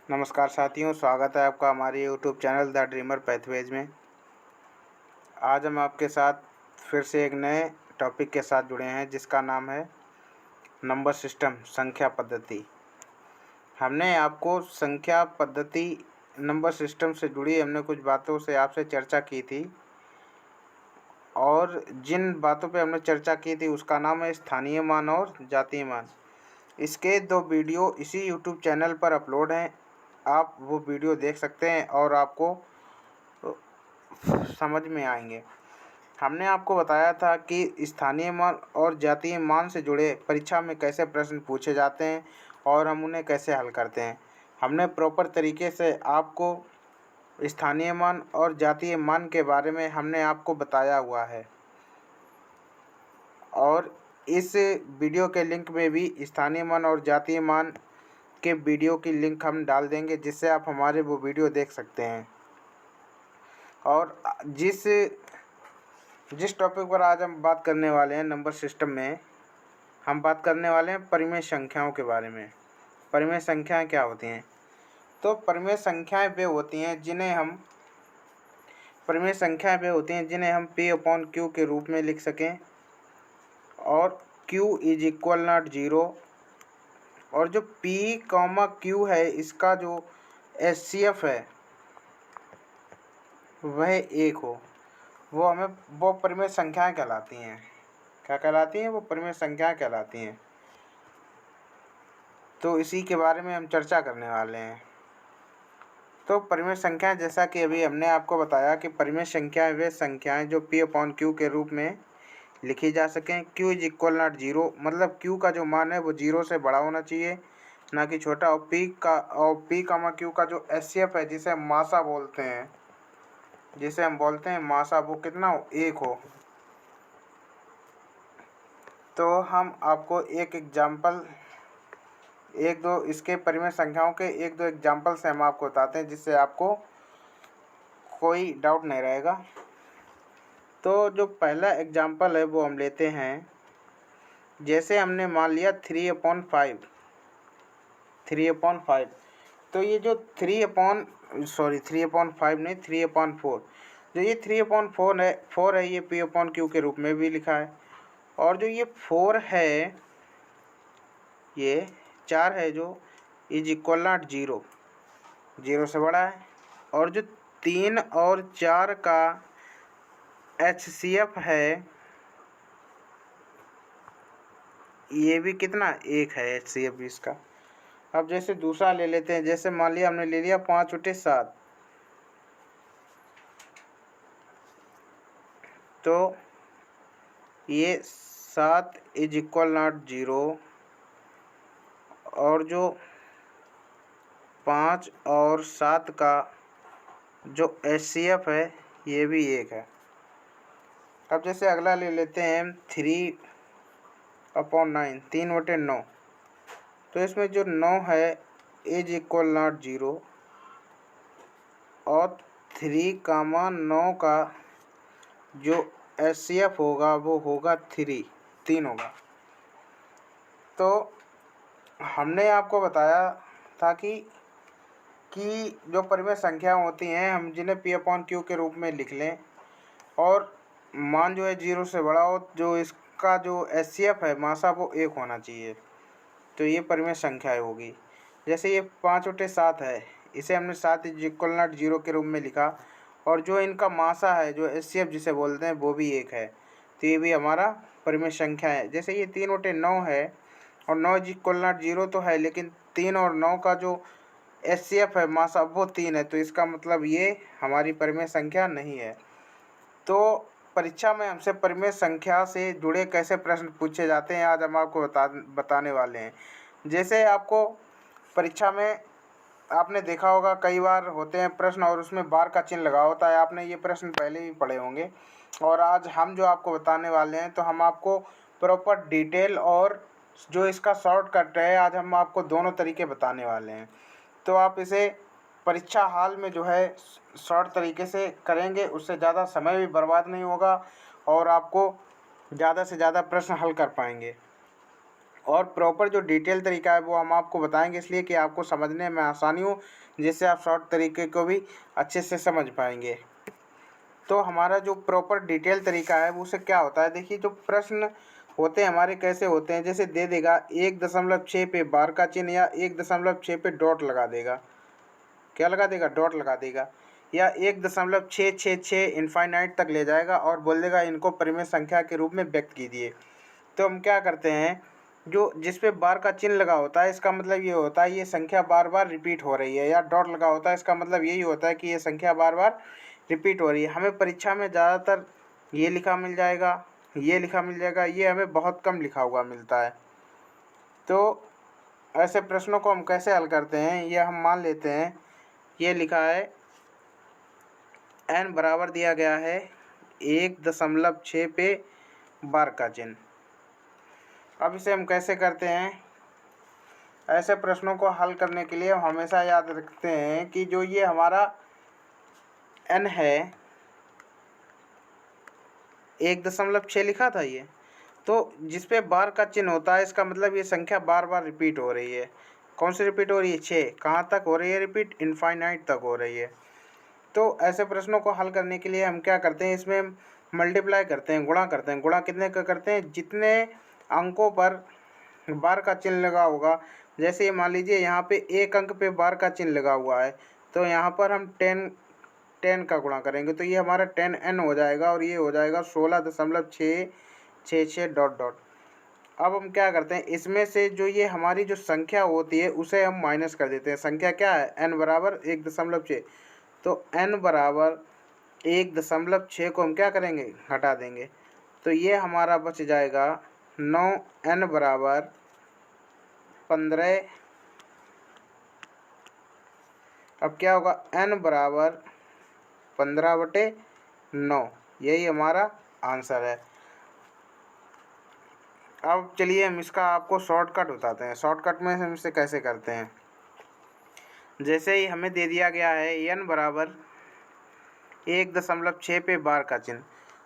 नमस्कार साथियों, स्वागत है आपका हमारे YouTube channel the dreamer pathways में। आज हम आपके साथ फिर से एक नए टॉपिक के साथ जुड़े हैं जिसका नाम है नंबर सिस्टम, संख्या पद्धति। हमने आपको संख्या पद्धति नंबर सिस्टम से जुड़ी हमने कुछ बातों से आपसे चर्चा की थी और जिन बातों पे हमने चर्चा की थी उसका नाम है स्थानीय मान और जातीय मान। इसके 2 वीडियो इसी यूट्यूब चैनल पर अपलोड हैं। आप वो वीडियो देख सकते हैं और आपको समझ में आएंगे। हमने आपको बताया था कि स्थानीय मान और जातीय मान से जुड़े परीक्षा में कैसे प्रश्न पूछे जाते हैं और हम उन्हें कैसे हल करते हैं। हमने प्रॉपर तरीके से आपको स्थानीय मान और जातीय मान के बारे में हमने आपको बताया हुआ है और इस वीडियो के लिंक में भी स्थानीय मान और जातीय मान के वीडियो की लिंक हम डाल देंगे जिससे आप हमारे वो वीडियो देख सकते हैं। और जिस टॉपिक पर आज हम बात करने वाले हैं नंबर सिस्टम में, हम बात करने वाले हैं परिमेय संख्याओं के बारे में। परिमेय संख्याएं क्या होती हैं? तो परिमेय संख्याएं वे होती हैं जिन्हें हम P/Q के रूप में लिख सकें और Q = 0 और जो P, है इसका जो HCF है वह 1 हो, वो परिमेय संख्याएं कहलाती हैं। क्या कहलाती हैं? वो परिमेय संख्याएं कहलाती हैं। तो इसी के बारे में हम चर्चा करने वाले हैं। तो परिमेय संख्याएं, जैसा कि अभी हमने आपको बताया कि परिमेय संख्याएं वे संख्याएं जो P/Q के रूप में लिखी जा सकें। Q = 0 मतलब Q का जो मान है वो 0 से बड़ा होना चाहिए, ना कि छोटा। और P/Q का जो HCF है जिसे हम मासा बोलते हैं, मासा, वो कितना हो? 1 हो। तो हम आपको इसके परिमेय संख्याओं के 1-2 एग्जाम्पल से हम आपको बताते हैं जिससे आपको कोई डाउट नहीं रहेगा। तो जो पहला एग्जाम्पल है वो हम लेते हैं। जैसे हमने मान लिया 3/5। तो ये जो 3/5 नहीं, 3/4, जो ये 3/4 है ये P/Q के रूप में भी लिखा है। और जो ये 4 है, ये 4 है जो = 0, 0 से बड़ा है। और जो 3 और 4 का HCF है ये भी कितना? 1 है HCF इसका। अब जैसे दूसरा ले लेते हैं। जैसे मान लिया हमने ले लिया 5/7, तो ये 7 = 0 और जो 5 और 7 का जो HCF है ये भी 1 है। अब जैसे अगला ले लेते हैं 3/9, 3/9। तो इसमें जो 9 है = 0 और 3/9 का जो HCF होगा वो होगा 3 होगा। तो हमने आपको बताया था कि जो परिमेय संख्या होती हैं हम जिन्हें P/Q के रूप में लिख लें और मान जो है 0 से बड़ा हो, जो इसका जो HCF है मासा वो 1 होना चाहिए। तो ये परिमेय संख्याएं होगी। जैसे ये 5/7 है, इसे हमने 7 = 0 के रूप में लिखा और जो इनका मासा है, जो HCF जिसे बोलते हैं, वो भी 1 है। तो ये भी हमारा परिमेय संख्या है। जैसे ये 3/9 है और 9 = 0 तो है, लेकिन 3 और 9 का जो HCF है मासा वो 3 है, तो इसका मतलब ये हमारी परिमेय संख्या नहीं है। तो परीक्षा में हमसे परिमेय संख्या से जुड़े कैसे प्रश्न पूछे जाते हैं आज हम आपको बताने वाले हैं। जैसे आपको परीक्षा में आपने देखा होगा कई बार होते हैं प्रश्न और उसमें बार का चिन्ह लगा होता है। आपने ये प्रश्न पहले भी पढ़े होंगे। और आज हम जो आपको बताने वाले हैं तो हम आपको प्रॉपर डिटेल और जो इसका शॉर्टकट है आज हम आपको दोनों तरीके बताने वाले हैं। तो आप इसे परीक्षा हाल में जो है शॉर्ट तरीके से करेंगे, उससे ज़्यादा समय भी बर्बाद नहीं होगा और आपको ज़्यादा से ज़्यादा प्रश्न हल कर पाएंगे। और प्रॉपर जो डिटेल तरीका है वो हम आपको बताएंगे, इसलिए कि आपको समझने में आसानी हो, जिससे आप शॉर्ट तरीके को भी अच्छे से समझ पाएंगे। तो हमारा जो प्रॉपर डिटेल तरीका है वो उससे क्या होता है, देखिए जो प्रश्न होते हैं हमारे कैसे होते हैं, जैसे दे देगा 1.6 पे बार का चिन्ह या 1.6 पे डॉट लगा देगा, क्या लगा देगा, डॉट लगा देगा, या 1.666 इनफाइनाइट तक ले जाएगा और बोल देगा इनको परिमेय संख्या के रूप में व्यक्त कीजिए। तो हम क्या करते हैं, जो जिस पे बार का चिन्ह लगा होता है इसका मतलब ये होता है ये संख्या बार बार रिपीट हो रही है, या डॉट लगा होता है इसका मतलब यही होता है कि ये संख्या बार बार रिपीट हो रही है। हमें परीक्षा में ज़्यादातर ये लिखा मिल जाएगा, ये लिखा मिल जाएगा, ये हमें बहुत कम लिखा हुआ मिलता है। तो ऐसे प्रश्नों को हम कैसे हल करते हैं, ये हम मान लेते हैं ये लिखा है n बराबर दिया गया है 1.6 पे बार का चिन्ह। अब इसे हम कैसे करते हैं, ऐसे प्रश्नों को हल करने के लिए हम हमेशा याद रखते हैं कि जो ये हमारा n है 1.6 लिखा था ये, तो जिस पे बार का चिन्ह होता है इसका मतलब ये संख्या बार बार रिपीट हो रही है। कौन सी रिपीट हो रही है, 6। कहाँ तक हो रही है रिपीट, इनफाइनाइट तक हो रही है। तो ऐसे प्रश्नों को हल करने के लिए हम क्या करते हैं, इसमें मल्टीप्लाई करते हैं, गुणा करते हैं। गुणा कितने का करते हैं, जितने अंकों पर बार का चिन्ह लगा होगा। जैसे ये मान लीजिए यहाँ पे एक अंक पे बार का चिन्ह लगा हुआ है, तो यहाँ पर हम 10 का गुणा करेंगे तो ये हमारा 10n हो जाएगा और ये हो जाएगा 16.666 डॉट डॉट। अब हम क्या करते हैं, इसमें से जो ये हमारी जो संख्या होती है उसे हम माइनस कर देते हैं। संख्या क्या है, n बराबर 1.6, तो n बराबर 1.6 को हम क्या करेंगे, घटा देंगे, तो ये हमारा बच जाएगा 9n बराबर 15। अब क्या होगा, n बराबर 15/9, यही हमारा आंसर है। अब चलिए हम इसका आपको शॉर्टकट बताते हैं। शॉर्टकट में हम इसे कैसे करते हैं, जैसे ही हमें दे दिया गया है n बराबर 1.6 पे बार का चिन्ह,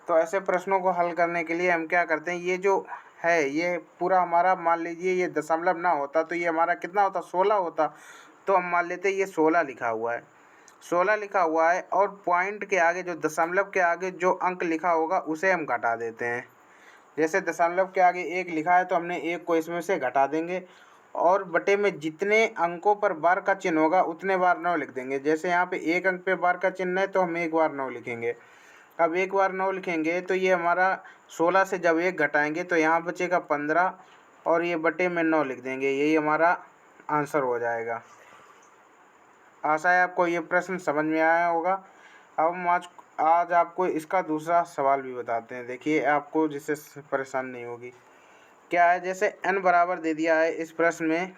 तो ऐसे प्रश्नों को हल करने के लिए हम क्या करते हैं, ये जो है ये पूरा हमारा मान लीजिए ये दशमलव ना होता तो ये हमारा कितना होता, 16 होता। तो हम मान लेते ये 16 लिखा हुआ है, 16 लिखा हुआ है, और पॉइंट के आगे जो दशमलव के आगे जो अंक लिखा होगा उसे हम घटा देते हैं। जैसे दशमलव के आगे 1 लिखा है तो हमने 1 को इसमें से घटा देंगे, और बटे में जितने अंकों पर बार का चिन्ह होगा उतने बार 9 लिख देंगे। जैसे यहाँ पे 1 अंक पे बार का चिन्ह है तो हम 1 बार 9 लिखेंगे। अब 1 बार 9 लिखेंगे तो ये हमारा 16 से जब 1 घटाएंगे तो यहाँ बचेगा 15, और ये बटे में 9 लिख देंगे, यही हमारा आंसर हो जाएगा। आशा है आपको ये प्रश्न समझ में आया होगा। अब हम आज आपको इसका दूसरा सवाल भी बताते हैं, देखिए आपको जिससे परेशानी नहीं होगी। क्या है, जैसे n बराबर दे दिया है इस प्रश्न में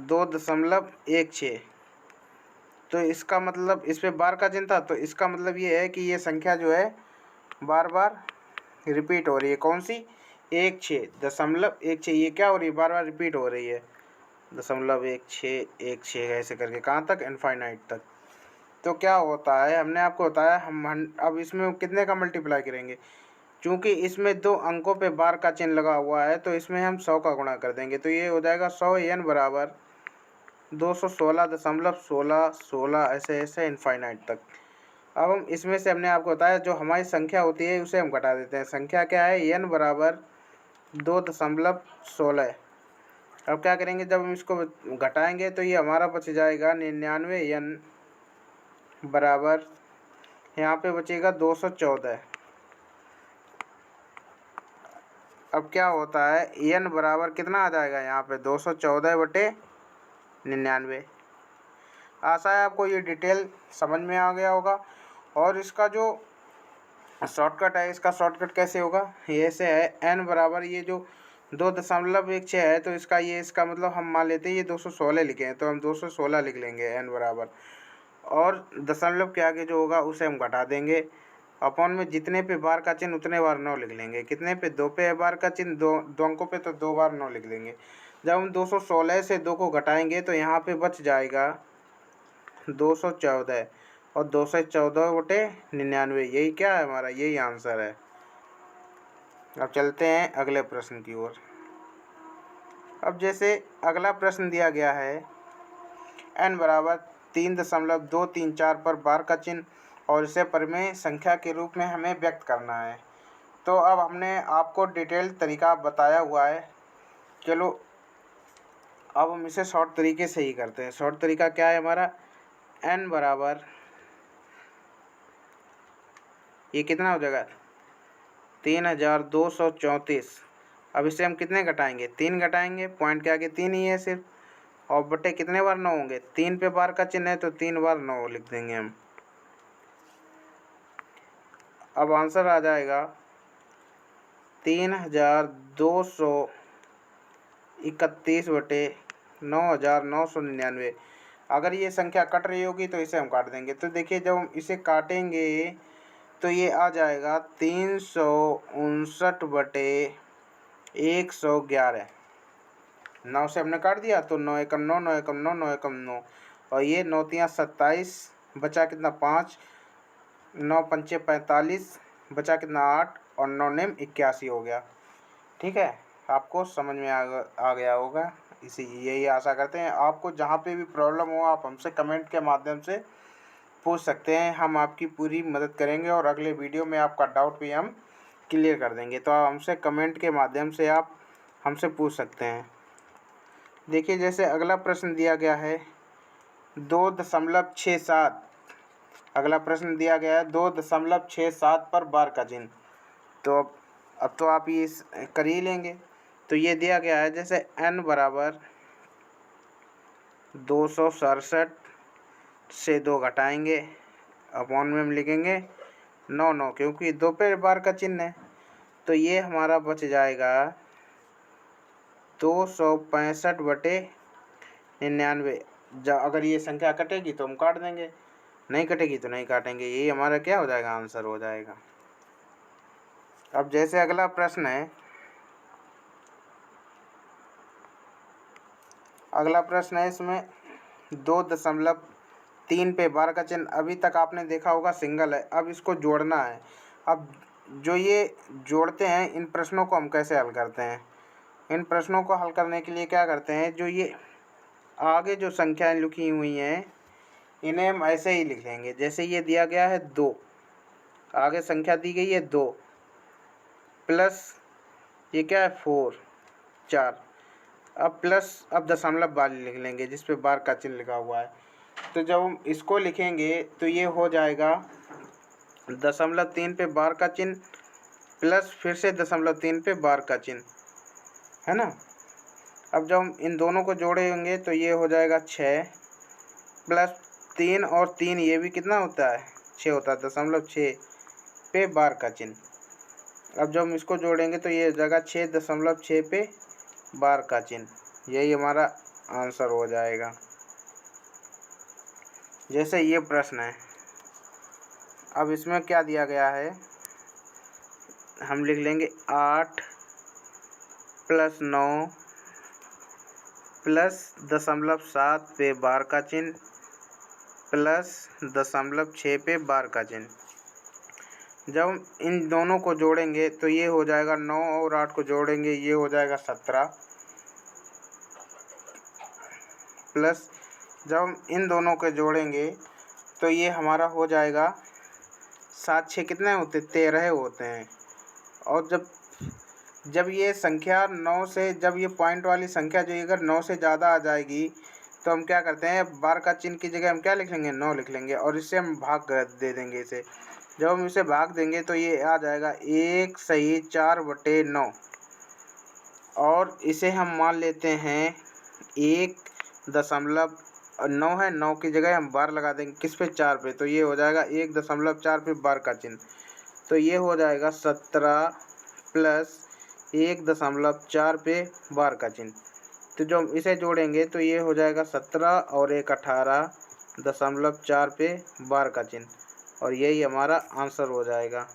2.16, तो इसका मतलब इस पे बार का चिन्ह था, तो इसका मतलब ये है कि ये संख्या जो है बार बार रिपीट हो रही है। कौन सी, 1.6, ये क्या हो रही है, बार बार रिपीट हो रही है, 0.1616 ऐसे करके कहाँ तक, इनफाइनाइट तक। तो क्या होता है, हमने आपको बताया हम अब इसमें कितने का मल्टीप्लाई करेंगे, चूँकि इसमें 2 अंकों पे बार का चिन्ह लगा हुआ है तो इसमें हम 100 का गुणा कर देंगे, तो ये हो जाएगा 100 n बराबर 216.1616 ऐसे ऐसे इनफाइनाइट तक। अब हम इसमें से हमने आपको बताया जो हमारी संख्या होती है उसे हम घटा देते हैं। संख्या क्या है, n बराबर 2.16। अब क्या करेंगे, जब हम इसको घटाएंगे तो ये हमारा बच जाएगा 99, n बराबर यहाँ पे बचेगा 214। अब क्या होता है, n बराबर कितना आ जाएगा यहाँ पे, 214/99। आशा है आपको ये डिटेल समझ में आ गया होगा। और इसका जो शॉर्टकट है, इसका शॉर्टकट कैसे होगा, ये ऐसे है, n बराबर ये जो 2.16 है तो इसका मतलब हम मान लेते हैं ये 216 लिखे हैं तो हम 216 लिख लेंगे n बराबर, और दशमलव के आगे जो होगा उसे हम घटा देंगे। अपॉन में जितने पे बार का चिन्ह उतने बार 9 लिख लेंगे। कितने पे, 2 पे है बार का चिन्ह, दो अंकों पे, तो 2 बार 9 लिख लेंगे। जब हम 216 से 2 को घटाएंगे तो यहाँ पे बच जाएगा 214, और 214/99, यही क्या है हमारा, यही आंसर है। अब चलते हैं अगले प्रश्न की ओर। अब जैसे अगला प्रश्न दिया गया है n बराबर 3.234 पर बार का चिन्ह और इसे परिमेय संख्या के रूप में हमें व्यक्त करना है। तो अब हमने आपको डिटेल तरीका बताया हुआ है, चलो अब हम इसे शॉर्ट तरीके से ही करते हैं। शॉर्ट तरीका क्या है हमारा, n बराबर ये कितना हो जाएगा 3234। अब इसे हम कितने घटाएंगे, 3 घटाएंगे, पॉइंट के आगे 3 ही है सिर्फ, और बटे कितने बार 9 होंगे, 3 पे बार का चिन्ह है तो 3 बार 9 लिख देंगे हम। अब आंसर आ जाएगा 3231 बटे 9999। अगर ये संख्या कट रही होगी तो इसे हम काट देंगे। तो देखिए जब हम इसे काटेंगे तो ये आ जाएगा 359 बटे 111। 9 से हमने काट दिया तो 9 एकम 9, 9 एकम 9, 9 एकम 9, और ये 9 तियाँ 27, बचा कितना 5, 9 पंचे 45, बचा कितना 8, और 9 नेम 81 हो गया। ठीक है, आपको समझ में आ गया होगा। इसी यही आशा करते हैं। आपको जहाँ पे भी प्रॉब्लम हो आप हमसे कमेंट के माध्यम से पूछ सकते हैं, हम आपकी पूरी मदद करेंगे और अगले वीडियो में आपका डाउट भी हम क्लियर कर देंगे। तो आप हमसे कमेंट के माध्यम से आप हमसे पूछ सकते हैं। देखिए जैसे अगला प्रश्न दिया गया है 2.67। अगला प्रश्न दिया गया है 2.67 पर बार का चिन्ह। तो अब तो आप ये कर ही लेंगे। तो ये दिया गया है जैसे n बराबर 267 से 2 घटाएंगे, अपॉन में हम लिखेंगे 9 9, क्योंकि 2 पे बार का चिन्ह है। तो ये हमारा बच जाएगा 265 बटे 99। अगर ये संख्या कटेगी तो हम काट देंगे, नहीं कटेगी तो नहीं काटेंगे। यही हमारा क्या हो जाएगा, आंसर हो जाएगा। अब जैसे अगला प्रश्न है, अगला प्रश्न है इसमें 2.3 पे बार का चिन्ह। अभी तक आपने देखा होगा सिंगल है, अब इसको जोड़ना है। अब जो ये जोड़ते हैं इन प्रश्नों को हम कैसे हल करते हैं, इन प्रश्नों को हल करने के लिए क्या करते हैं, जो ये आगे जो संख्याएं लिखी हुई हैं इन्हें हम ऐसे ही लिख लेंगे। जैसे ये दिया गया है 2, आगे संख्या दी गई है 2, प्लस ये क्या है 4। अब प्लस, अब दशमलव वाली लिख लेंगे जिस पे बार का चिन्ह लिखा हुआ है। तो जब हम इसको लिखेंगे तो ये हो जाएगा 0.3 पे बार का चिन्ह प्लस फिर से 0.3 पे बार का चिन्ह, है ना। अब जब हम इन दोनों को जोड़ेंगे तो ये हो जाएगा 6 प्लस 3 और 3, ये भी कितना होता है 6 होता है, 0.6 पे बार का चिन्ह। अब जब हम इसको जोड़ेंगे तो ये हो जाएगा 6.6 पे बार का चिन्ह। यही हमारा आंसर हो जाएगा। जैसे ये प्रश्न है, अब इसमें क्या दिया गया है, हम लिख लेंगे 8 प्लस 9 प्लस 0.7 पे बार का चिन्ह प्लस 0.6 पे बार का चिन्ह। जब हम इन दोनों को जोड़ेंगे तो ये हो जाएगा 9 और 8 को जोड़ेंगे ये हो जाएगा 17, प्लस जब हम इन दोनों को जोड़ेंगे तो ये हमारा हो जाएगा 7 6 कितने होते 13 होते हैं। और जब ये संख्या 9 से, जब ये पॉइंट वाली संख्या जो अगर 9 से ज़्यादा आ जाएगी तो हम क्या करते हैं, बार का चिन्ह की जगह हम क्या लिख लेंगे 9 लिख लेंगे, और इससे हम भाग दे देंगे इसे। जब हम इसे भाग देंगे तो ये आ जाएगा 1 सही 4 बटे 9, और इसे हम मान लेते हैं 1.9 है, 9 की जगह हम बार लगा देंगे किस पे 4 पे, तो ये हो जाएगा 1.4 पे बार का चिन्ह। तो ये हो जाएगा 17 प्लस 1.4 पे बार का चिन्ह। तो जो हम इसे जोड़ेंगे तो ये हो जाएगा 17 और 1 18.4 पे बार का चिन्ह, और यही हमारा आंसर हो जाएगा।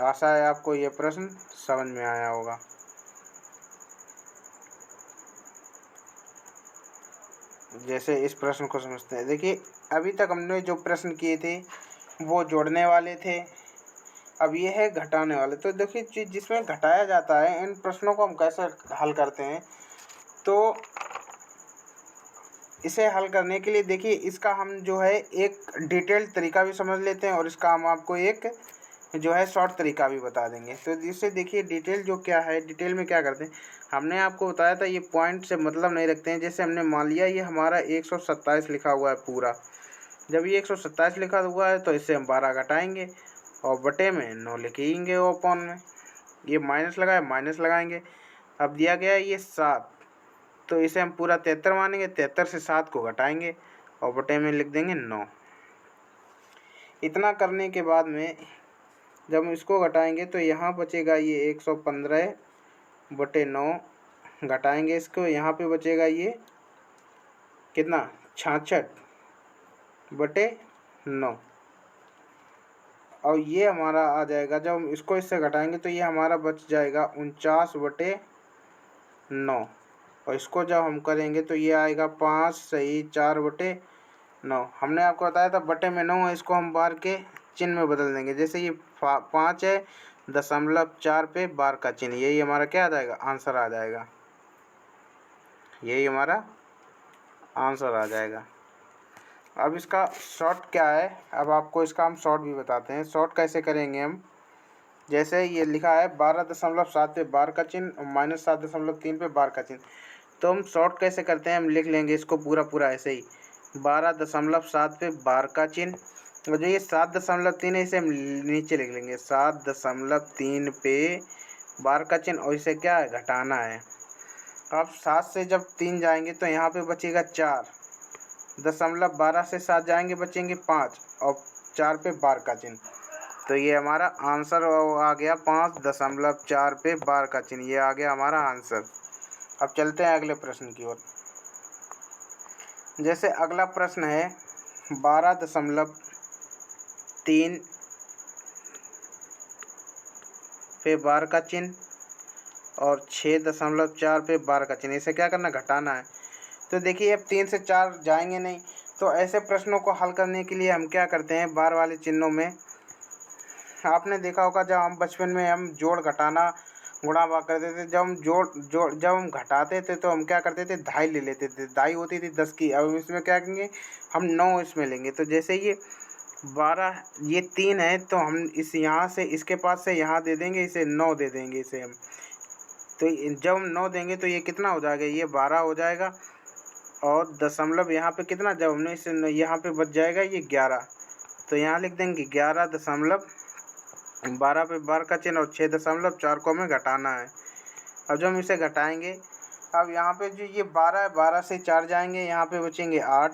आशा है आपको ये प्रश्न समझ में आया होगा। जैसे इस प्रश्न को समझते हैं, देखिए अभी तक हमने जो प्रश्न किए थे वो जोड़ने वाले थे, अब ये है घटाने वाले। तो देखिए जिसमें घटाया जाता है, इन प्रश्नों को हम कैसे हल करते हैं। तो इसे हल करने के लिए देखिए, इसका हम जो है एक डिटेल्ड तरीका भी समझ लेते हैं और इसका हम आपको एक जो है शॉर्ट तरीका भी बता देंगे। तो जिससे देखिए डिटेल जो क्या है, डिटेल में क्या करते हैं, हमने आपको बताया था ये पॉइंट से मतलब नहीं रखते हैं। जैसे हमने मान लिया ये हमारा 127 लिखा हुआ है पूरा, जब ये 127 लिखा हुआ है तो इससे हम 12 घटाएंगे और बटे में 9 लिखेंगे और अपॉन में ये माइनस लगाए माइनस लगाएंगे। अब दिया गया है ये 7, तो इसे हम पूरा 73 मानेंगे, 73 से 7 को घटाएंगे और बटे में लिख देंगे 9। इतना करने के बाद में जब हम इसको घटाएंगे तो यहाँ बचेगा ये 115 बटे 9, घटाएंगे इसको, यहाँ पे बचेगा ये कितना 66 बटे 9। और ये हमारा आ जाएगा, जब हम इसको इससे घटाएंगे तो ये हमारा बच जाएगा 49 बटे 9। और इसको जब हम करेंगे तो ये आएगा 5 सही 4 बटे 9। हमने आपको बताया था बटे में 9 है, इसको हम बार के चिन्ह में बदल देंगे। जैसे ये 5 है, 0.4 पे बार का चिन्ह, यही हमारा क्या आ जाएगा, आंसर आ जाएगा। यही हमारा आंसर आ जाएगा। अब इसका शॉर्ट क्या है, अब आपको इसका हम शॉर्ट भी बताते हैं। शॉर्ट कैसे करेंगे हम, जैसे ये लिखा है 12.7 पे बार का चिन्ह और -7.3 पे बार का चिन्ह, तो हम शॉर्ट कैसे करते हैं, हम लिख लेंगे इसको पूरा पूरा ऐसे ही 12.7 पे बार का चिन्ह, और जो ये 7.3 है इसे हम नीचे लिख लेंगे 7.3 पे बार का चिन्ह, और इसे क्या है, घटाना है। अब 7 से जब 3 जाएंगे तो यहाँ पे बचेगा 4, 0.12 से 7 जाएंगे बचेंगे 5 और 4 पे बार का चिन्ह। तो ये हमारा आंसर आ गया 5.4 पे बार का चिन्ह, ये आ गया हमारा आंसर। अब चलते हैं अगले प्रश्न की ओर। जैसे अगला प्रश्न है 12.3 पे बार का चिन्ह और 6.4 पे बार का चिन्ह, इसे क्या करना, घटाना है। तो देखिए अब 3 से 4 जाएंगे नहीं, तो ऐसे प्रश्नों को हल करने के लिए हम क्या करते हैं, बार वाले चिन्हों में आपने देखा होगा जब हम बचपन में हम जोड़ घटाना गुणा भाग करते थे, जब हम जब हम घटाते थे तो हम क्या करते थे, धाई ले लेते थे, धाई होती थी 10 की। अब इसमें क्या करेंगे, हम 9 इसमें लेंगे। तो जैसे ये 12 ये 3 है तो हम इस यहाँ से इसके पास से यहाँ दे देंगे, इसे 9 दे देंगे इसे हम। तो जब हम 9 देंगे तो ये कितना हो जाएगा, ये 12 हो जाएगा। और दशमलव यहाँ पे कितना, जब हमने इसे यहाँ पे बच जाएगा ये 11, तो यहाँ लिख देंगे 11.12 पे बार का चिन्ह और 6.4 को हमें घटाना है। अब जब हम इसे घटाएंगे, अब यहाँ पे जो ये 12 है, 12 से 4 जाएंगे, यहाँ पे बचेंगे 8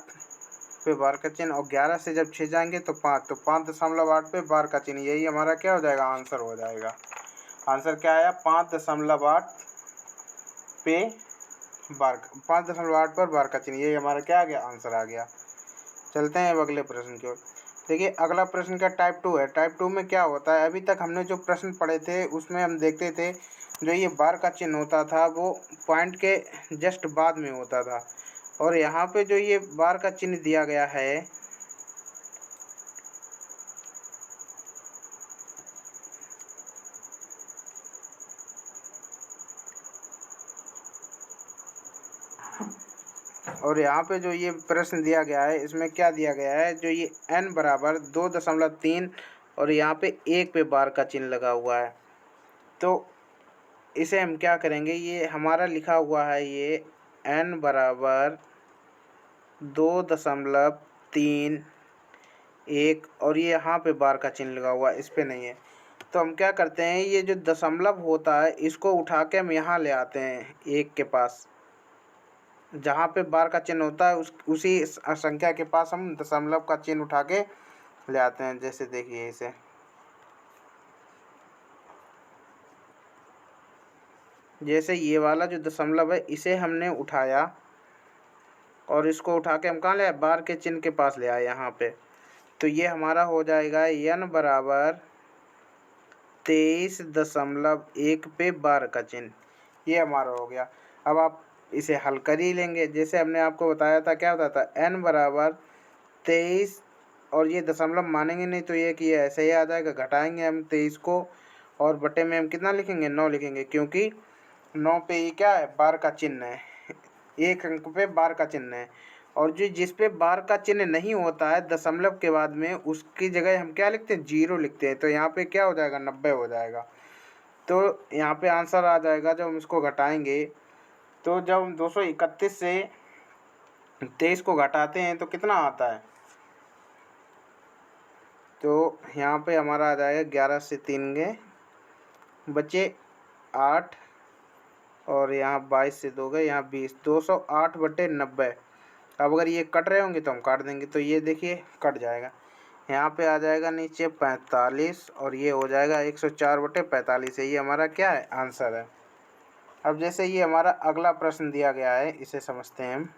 पे बार का चिन्ह, और 11 से जब 6 जाएंगे तो 5, तो 5.8 पे बार का चिन्ह, यही हमारा क्या हो जाएगा, आंसर हो जाएगा। आंसर क्या आया, 5.8 पे 5.8 पर बार का चिन्ह, यही हमारा क्या आ गया, आंसर आ गया। चलते हैं अब अगले प्रश्न की ओर। देखिए अगला प्रश्न का टाइप 2 है। टाइप 2 में क्या होता है, अभी तक हमने जो प्रश्न पढ़े थे उसमें हम देखते थे जो ये बार का चिन्ह होता था वो पॉइंट के जस्ट बाद में होता था, और यहाँ पे जो ये बार का चिन्ह दिया गया है और यहाँ पे जो ये प्रश्न दिया गया है इसमें क्या दिया गया है, जो ये n बराबर 2.3 और यहाँ पे 1 पे बार का चिन्ह लगा हुआ है। तो इसे हम क्या करेंगे, ये हमारा लिखा हुआ है ये n बराबर 2.31 और ये यहाँ पे बार का चिन्ह लगा हुआ है, इस पे नहीं है। तो हम क्या करते हैं, ये जो दशमलव होता है इसको उठा के हम यहाँ ले आते हैं 1 के पास, जहाँ पे बार का चिन्ह होता है उसी संख्या के पास हम दशमलव का चिन्ह उठा के ले आते हैं। जैसे देखिए इसे, जैसे ये वाला जो दशमलव है इसे हमने उठाया और इसको उठा के हम कहाँ ले आए, बार के चिन्ह के पास ले आए यहाँ पे। तो ये हमारा हो जाएगा n बराबर 23.1 पे बार का चिन्ह, ये हमारा हो गया। अब आप इसे हल कर ही लेंगे, जैसे हमने आपको बताया था, क्या होता था, n बराबर 23 और ये दशमलव मानेंगे नहीं तो ये कि ये ऐसे ही आ जाएगा। घटाएंगे हम 23 को और बटे में हम कितना लिखेंगे 9 लिखेंगे, क्योंकि 9 पे ये क्या है बार का चिन्ह है, एक अंक पे बार का चिन्ह है। और जो जिस पे बार का चिन्ह नहीं होता है दशमलव के बाद में उसकी जगह हम क्या लिखते हैं 0 लिखते हैं। तो यहाँ पे क्या हो जाएगा 90 हो जाएगा। तो यहाँ पे आंसर आ जाएगा जब हम इसको घटाएंगे। तो जब हम 231 से 23 को घटाते हैं तो कितना आता है, तो यहाँ पे हमारा आ जाएगा 11 से 3 गए बचे 8 और यहाँ 22 से 2 गए यहाँ 20, 208 बटे 90। अब अगर ये कट रहे होंगे तो हम काट देंगे, तो ये देखिए कट जाएगा। यहाँ पे आ जाएगा नीचे 45 और ये हो जाएगा 104 बटे 45 है। ये हमारा क्या है आंसर है। अब जैसे ये हमारा अगला प्रश्न दिया गया है इसे समझते हैं हम।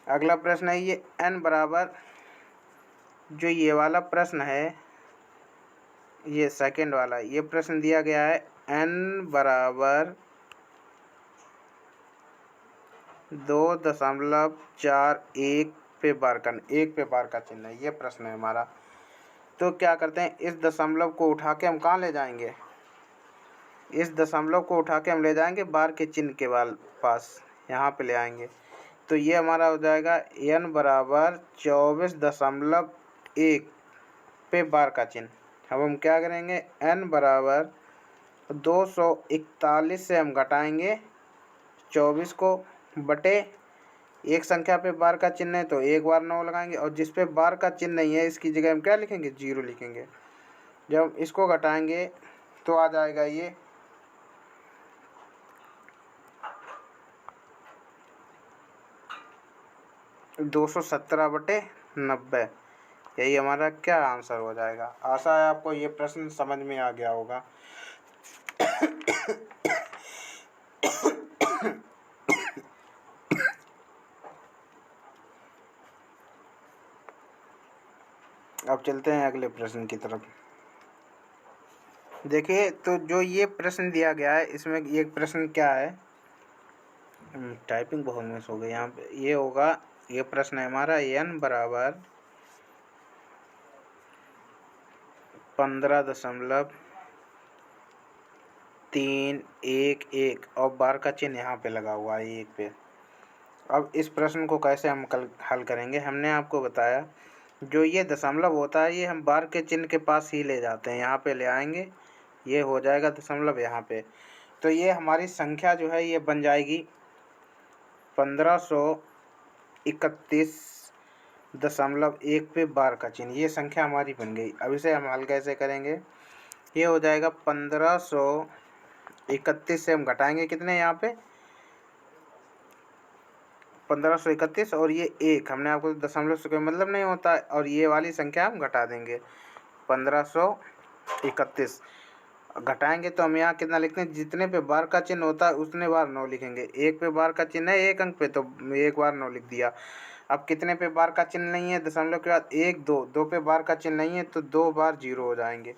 अगला प्रश्न है ये n बराबर, जो ये वाला प्रश्न है ये सेकंड वाला, ये प्रश्न दिया गया है n बराबर 2.41 पे बार का, 1 पे बार का चिन्ह है, ये प्रश्न है हमारा। तो क्या करते हैं इस दशमलव को उठा के हम कहाँ ले जाएंगे, इस दशमलव को उठा के हम ले जाएंगे बार के चिन्ह के पास, यहाँ पे ले आएंगे। तो ये हमारा हो जाएगा n बराबर 24.1 पे बार का चिन्ह। अब हम क्या करेंगे n बराबर 241 से हम घटाएंगे 24 को बटे एक संख्या पे बार का चिन्ह है तो एक बार 9 लगाएंगे, और जिस पे बार का चिन्ह नहीं है इसकी जगह हम क्या लिखेंगे 0 लिखेंगे। जब इसको घटाएंगे तो आ जाएगा ये 217 बटे 90। यही हमारा क्या आंसर हो जाएगा। आशा है आपको ये प्रश्न समझ में आ गया होगा। अब चलते हैं अगले प्रश्न की तरफ। देखिए तो जो ये प्रश्न दिया गया है इसमें एक प्रश्न क्या है, टाइपिंग बहुत मिस हो गई यहाँ पे। ये होगा, ये प्रश्न है हमारा n बराबर 15.311 और बार का चिन्ह यहाँ पे लगा हुआ है 1 पे। अब इस प्रश्न को कैसे हम हल करेंगे, हमने आपको बताया जो ये दशमलव होता है ये हम बार के चिन्ह के पास ही ले जाते हैं, यहाँ पे ले आएंगे ये हो जाएगा दशमलव यहाँ पे। तो ये हमारी संख्या जो है ये बन जाएगी 1531.1 पे बार का चिन्ह, ये संख्या हमारी बन गई। अब इसे हम हल कैसे करेंगे, ये हो जाएगा 1531 से हम घटाएंगे कितने यहाँ पे 1531 और ये 1, हमने आपको दशमलव से कोई मतलब नहीं होता है, और ये वाली संख्या हम घटा देंगे 1531 घटाएंगे तो हम यहाँ कितना लिखते हैं, जितने पे बार का चिन्ह होता है उतने बार 9 लिखेंगे। 1 पे बार का चिन्ह है 1 अंक पे तो 1 बार 9 लिख दिया। अब कितने पे बार का चिन्ह नहीं है दशमलव के बाद 1 2, 2 पे बार का चिन्ह नहीं है तो 2 बार 0 हो जाएंगे।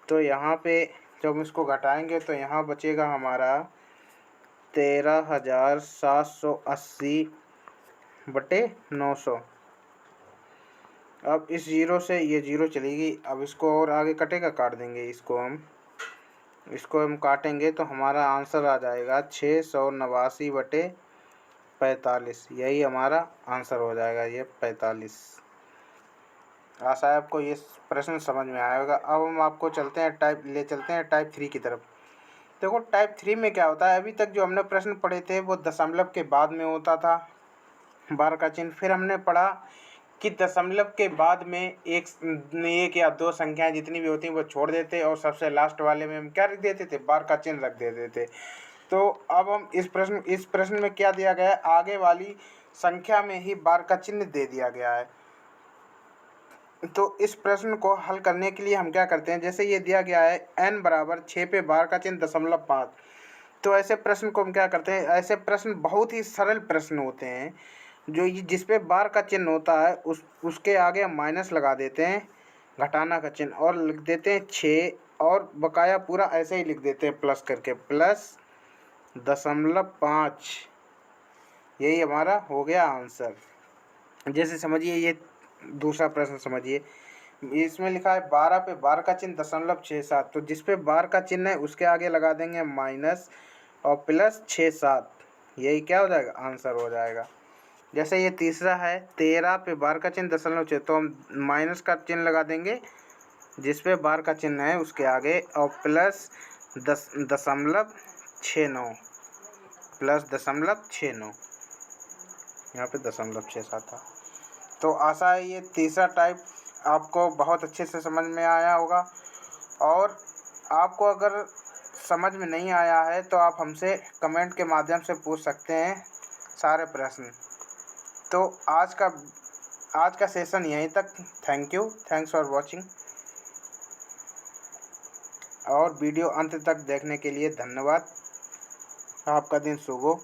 तो यहाँ पे जब हम इसको घटाएंगे तो यहाँ बचेगा हमारा 13,780 बटे 900। अब इस 0 से ये 0 चलेगी, अब इसको और आगे कटेगा काट देंगे, इसको हम काटेंगे तो हमारा आंसर आ जाएगा 689 बटे 45। यही हमारा आंसर हो जाएगा ये 45। आशा है आपको ये प्रश्न समझ में आया होगा। अब हम आपको चलते हैं टाइप 3 की तरफ। देखो टाइप 3 में क्या होता है, अभी तक जो हमने प्रश्न पढ़े थे वो दशमलव के बाद में होता था बार का चिन्ह। फिर हमने पढ़ा कि दशमलव के बाद में एक या दो संख्याएं जितनी भी होती हैं वो छोड़ देते और सबसे लास्ट वाले में हम क्या रख देते थे बार का चिन्ह रख देते थे। तो अब हम इस प्रश्न में क्या दिया गया है, आगे वाली संख्या में ही बार का चिन्ह दे दिया गया है। तो इस प्रश्न को हल करने के लिए हम क्या करते हैं, जैसे ये दिया गया है n बराबर 6 पे बार का चिन्ह 0.5, तो ऐसे प्रश्न को हम क्या करते हैं, ऐसे प्रश्न बहुत ही सरल प्रश्न होते हैं जो जिस पे बार का चिन्ह होता है उसके आगे हम माइनस लगा देते हैं घटाना का चिन्ह और लिख देते हैं 6 और बकाया पूरा ऐसे ही लिख देते हैं प्लस करके +0.5। यही हमारा हो गया आंसर। जैसे समझिए ये दूसरा प्रश्न समझिए, इसमें लिखा है 12 पे बार का चिन्ह 0.67, तो जिस पे बार का चिन्ह है उसके आगे लगा देंगे माइनस और प्लस 67, यही क्या हो जाएगा, आंसर हो जाएगा। जैसे ये तीसरा है 13 पे बार का चिन्ह 0.6, तो हम माइनस का चिन्ह लगा देंगे जिस पे बार का चिन्ह है उसके आगे, और प्लस 10.69 प्लस 0.69, यहाँ पे 0.67 था। तो आशा है ये तीसरा टाइप आपको बहुत अच्छे से समझ में आया होगा, और आपको अगर समझ में नहीं आया है तो आप हमसे कमेंट के माध्यम से पूछ सकते हैं सारे प्रश्न। तो आज का सेशन यहीं तक। थैंक्स फॉर वॉचिंग, और वीडियो अंत तक देखने के लिए धन्यवाद। आपका दिन शुभ हो।